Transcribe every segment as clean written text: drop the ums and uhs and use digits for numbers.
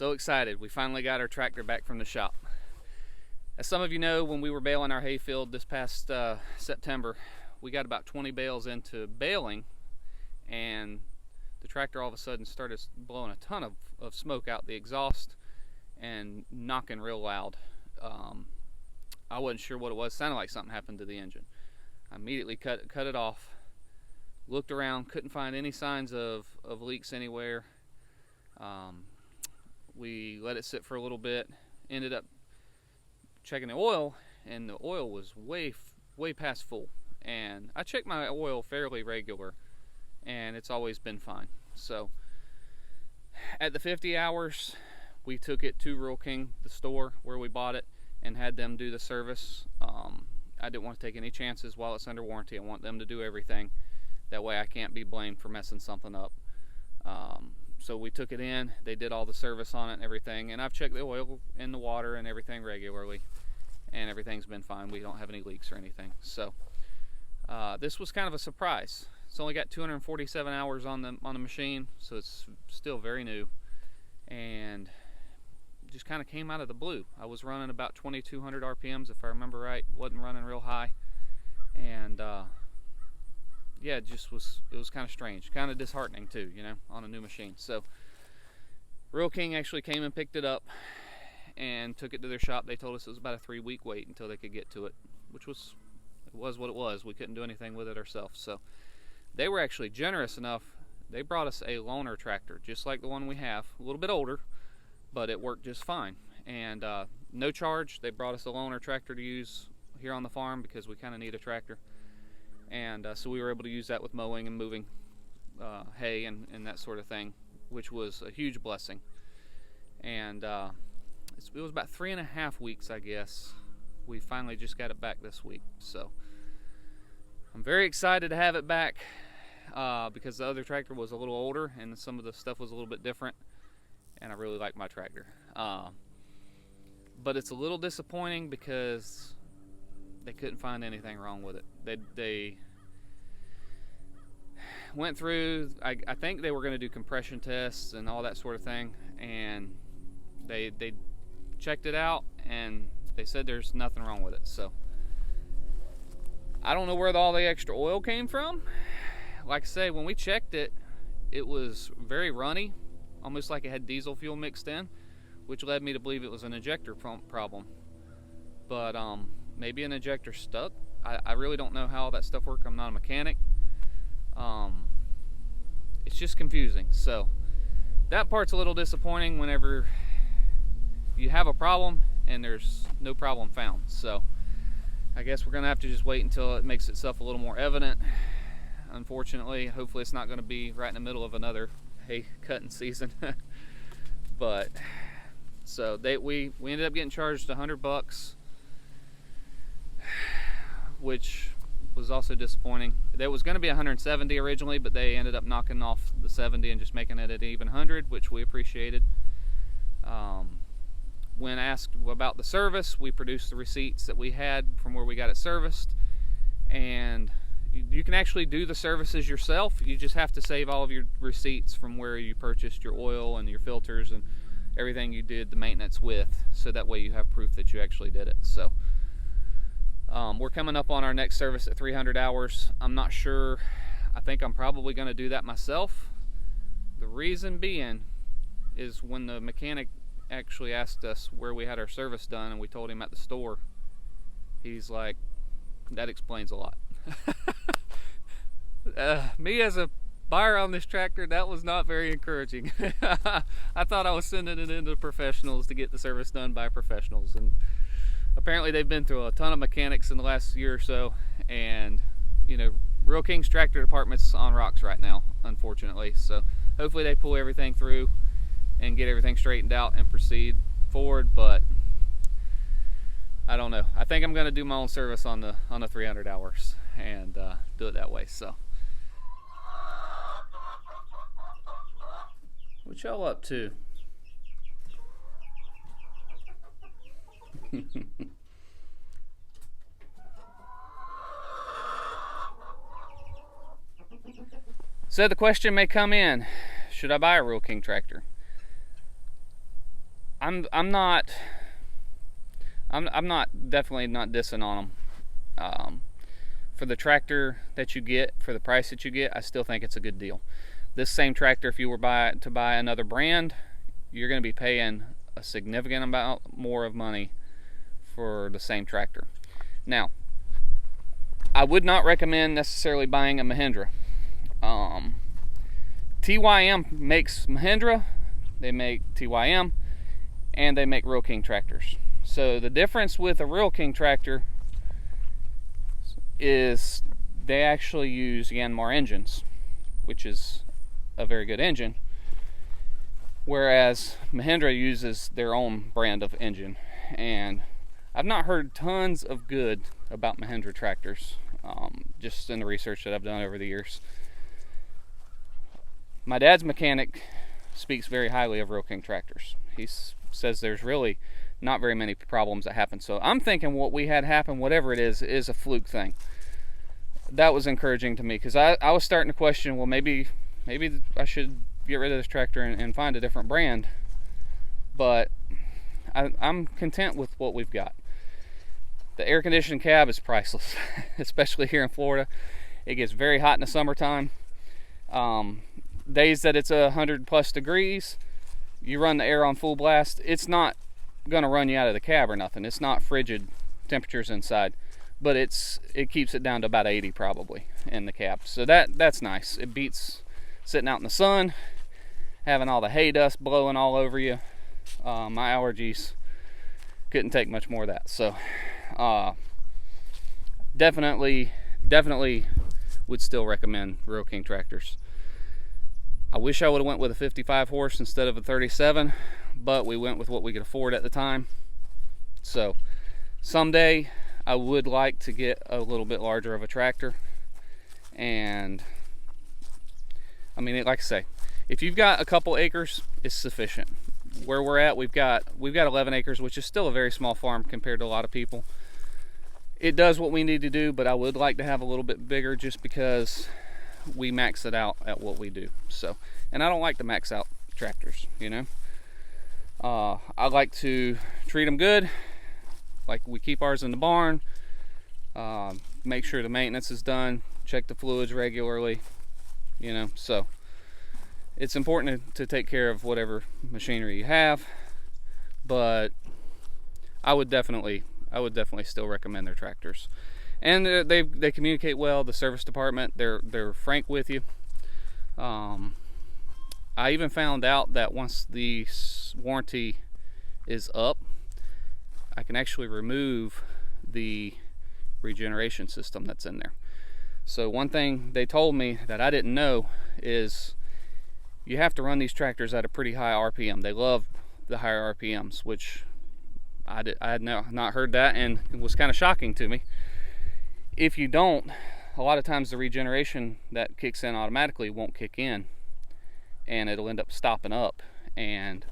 So excited. We finally got our tractor back from the shop. As some of you know, when we were baling our hayfield this past September, we got about 20 bales into baling, and the tractor all of a sudden started blowing a ton of smoke out the exhaust and knocking real loud. I wasn't sure what it was. It sounded like something happened to the engine. I immediately cut it off, looked around, couldn't find any signs of leaks anywhere. We let it sit for a little bit, ended up checking the oil, and the oil was way past full. And I check my oil fairly regular, and it's always been fine. So at the 50 hours, we took it to Rural King, the store where we bought it, and had them do the service. I didn't want to take any chances while it's under warranty. I want them to do everything. That way I can't be blamed for messing something up. So we took it in, they did all the service on it and everything, and I've checked the oil in the water and everything regularly, and everything's been fine. We don't have any leaks or anything. So this was kind of a surprise. It's only got 247 hours on the machine, so it's still very new, and just kind of came out of the blue. I was running about 2200 RPMs if I remember right. Wasn't running real high, and yeah, it was kind of strange, kind of disheartening too, you know, on a new machine. So Rural King actually came and picked it up and took it to their shop. They told us it was about a 3-week wait until they could get to it, which was what it was. We couldn't do anything with it ourselves. So they were actually generous enough. They brought us a loaner tractor, just like the one we have, a little bit older, but it worked just fine. And no charge. They brought us a loaner tractor to use here on the farm because we kind of need a tractor. And so we were able to use that with mowing and moving hay and that sort of thing, which was a huge blessing. And it was about 3.5 weeks, I guess. We finally just got it back this week. So I'm very excited to have it back because the other tractor was a little older and some of the stuff was a little bit different, and I really like my tractor. But it's a little disappointing because they couldn't find anything wrong with it. They went through, I think they were going to do compression tests and all that sort of thing, and they checked it out and they said there's nothing wrong with it. So I don't know where all the extra oil came from. Like I say, when we checked it, it was very runny, almost like it had diesel fuel mixed in, which led me to believe it was an injector problem. But maybe an injector stuck. I really don't know how all that stuff works. I'm not a mechanic. It's just confusing. So that part's a little disappointing whenever you have a problem and there's no problem found. So I guess we're gonna have to just wait until it makes itself a little more evident. Unfortunately, hopefully it's not gonna be right in the middle of another hay cutting season. But so we ended up getting charged $100, which was also disappointing. There was going to be 170 originally, but they ended up knocking off the 70 and just making it at even 100, which we appreciated. When asked about the service, we produced the receipts that we had from where we got it serviced, and you can actually do the services yourself. You just have to save all of your receipts from where you purchased your oil and your filters and everything you did the maintenance with, so that way you have proof that you actually did it. So we're coming up on our next service at 300 hours. I'm not sure. I think I'm probably going to do that myself. The reason being is when the mechanic actually asked us where we had our service done and we told him at the store, he's like, that explains a lot. Me as a buyer on this tractor, that was not very encouraging. I thought I was sending it into professionals to get the service done by professionals, and apparently they've been through a ton of mechanics in the last year or so, and you know, Rural King's tractor department's on rocks right now, unfortunately. So hopefully they pull everything through and get everything straightened out and proceed forward. But I don't know. I think I'm going to do my own service on the 300 hours and do it that way. So what y'all up to? So the question may come in, should I buy a Rural King tractor? I'm definitely not dissing on them. For the tractor that you get, for the price that you get, I still think it's a good deal. This same tractor, if you were to buy another brand, you're going to be paying a significant amount more of money for the same tractor. Now, I would not recommend necessarily buying a Mahindra. TYM makes Mahindra, they make TYM, and they make Real King tractors. So the difference with a Real King tractor is they actually use Yanmar engines, which is a very good engine, whereas Mahindra uses their own brand of engine. And I've not heard tons of good about Mahindra tractors, just in the research that I've done over the years. My dad's mechanic speaks very highly of Real King tractors. He says there's really not very many problems that happen. So I'm thinking what we had happen, whatever it is a fluke thing. That was encouraging to me, because I was starting to question, well, maybe I should get rid of this tractor and find a different brand. But I'm content with what we've got. The air conditioned cab is priceless, especially here in Florida. It gets very hot in the summertime. Days that it's 100+ degrees, you run the air on full blast, it's not gonna run you out of the cab or nothing. It's not frigid temperatures inside, but it keeps it down to about 80 probably in the cab. So that's nice. It beats sitting out in the sun, having all the hay dust blowing all over you. My allergies couldn't take much more of that. So definitely would still recommend Real King tractors. I wish I would have went with a 55 horse instead of a 37, but we went with what we could afford at the time. So someday I would like to get a little bit larger of a tractor. And I mean, like I say, if you've got a couple acres, it's sufficient. Where we're at, we've got 11 acres, which is still a very small farm compared to a lot of people. It does what we need to do, but I would like to have a little bit bigger, just because we max it out at what we do. So, and I don't like to max out tractors, you know. I like to treat them good, like we keep ours in the barn, make sure the maintenance is done, check the fluids regularly, you know. So it's important to take care of whatever machinery you have, but I would definitely still recommend their tractors. And they communicate well. The service department, they're frank with you. I even found out that once the warranty is up, I can actually remove the regeneration system that's in there. So one thing they told me that I didn't know is you have to run these tractors at a pretty high RPM. They love the higher RPMs, which I had not heard that, and it was kind of shocking to me. If you don't, a lot of times the regeneration that kicks in automatically won't kick in, and it'll end up stopping up, and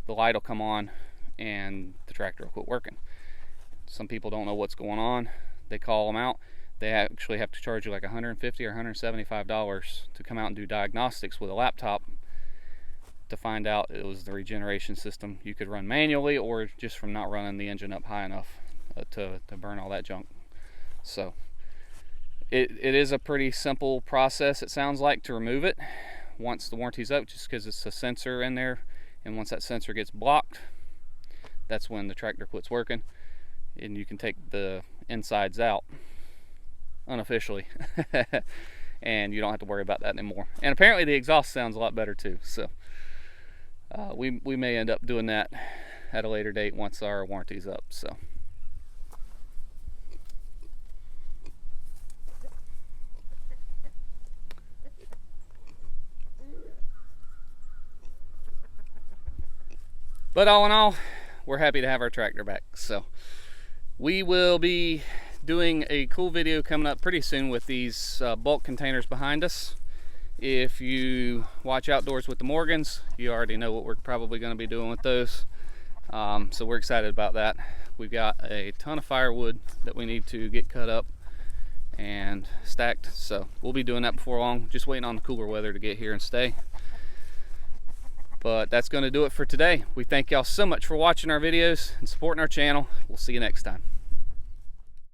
the light will come on and the tractor will quit working. Some people don't know what's going on. They call them out. They actually have to charge you like $150 or $175 to come out and do diagnostics with a laptop to find out it was the regeneration system. You could run manually, or just from not running the engine up high enough to burn all that junk. So it is a pretty simple process, it sounds like, to remove it once the warranty's up, just because it's a sensor in there, and once that sensor gets blocked, that's when the tractor quits working, and you can take the insides out unofficially and you don't have to worry about that anymore. And apparently the exhaust sounds a lot better too, so we may end up doing that at a later date once our warranty's up. So but all in all, we're happy to have our tractor back. So we will be doing a cool video coming up pretty soon with these bulk containers behind us. If you watch Outdoors with the Morgans, you already know what we're probably going to be doing with those. So we're excited about that. We've got a ton of firewood that we need to get cut up and stacked, so we'll be doing that before long, just waiting on the cooler weather to get here and stay. But that's going to do it for today. We thank y'all so much for watching our videos and supporting our channel. We'll see you next time.